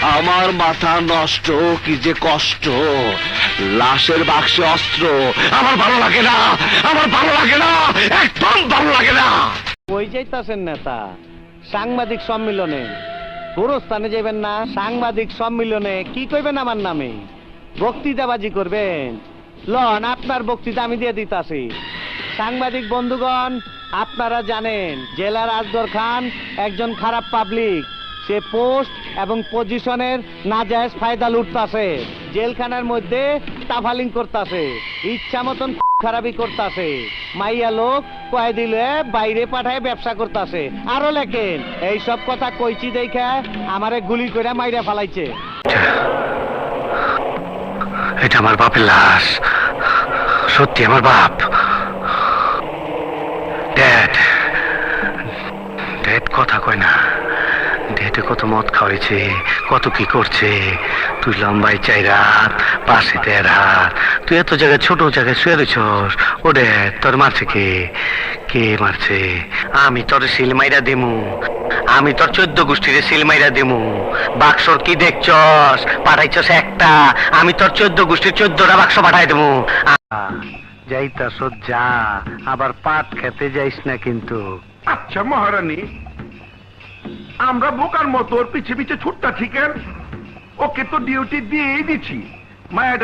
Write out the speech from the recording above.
আমার মাথা নষ্ট, কি যে কষ্ট। লাশের বাক্সে অস্ত্র, আমার ভালো লাগে না, আমার ভালো লাগে না, একদম ভালো লাগে না। কই যাইতাছেন নেতা? সাংবাদিক সম্মেলনে। গোরস্থানে যাবেন না? সাংবাদিক সম্মেলনে কি কইবেন আমার নামে? বক্তৃতাবাজি করবেন? লন, আপনার বক্তৃতা আমি দিয়ে দিতাছি। সাংবাদিক বন্ধুগণ, আপনারা জানেন জেলার আসগর খান একজন খারাপ পাবলিক। সে পোস্ট এবং পজিশনের নাজায়েজ ফায়দা লুটতাছে, জেলখানার মধ্যে তাফালিং করতাছে, ইচ্ছা মতন খারাপি করতাছে, মাইয়া লোক কয় দিলে বাইরে পাঠায় ব্যবসা করতাছে। আরো লেখেন, এইসব কথা কইছি দেখে আমারে গুলি করে মাইরা ফালাইছে। এটা আমার বাপের লাশ, সত্যি আমার বাপ। ড্যাড, ড্যাড কথা কয় না। ড্যাডে কত মদ খাওয়াইছে, কত কি করছে। তুই লম্বাই 4 হাত, পাশে 13 হাত, তুই এত জায়গায় ছোট জায়গায় শুয়ে রয়েছস। ও ড্যাড, তোর মারছে কে? কে মারছে? আমি তোর সিল মাইরা দিমু, আমি তোর 14 গোষ্ঠীর সিল মাইরা দিমু। বাক্সর কি দেখছস? পাঠাইছস একটা, আমি তোর 14 গোষ্ঠীর 14টা বাক্স পাঠাই দেবো। যাইতাস যা, আবার পাট খেতে যাইস না কিন্তু। আচ্ছা মহারানী, আমরা বোকার মতো ওর পিছে পিছে ছুটটা, ঠিক ওকে তো ডিউটি দিয়েই দিচ্ছি। মায়া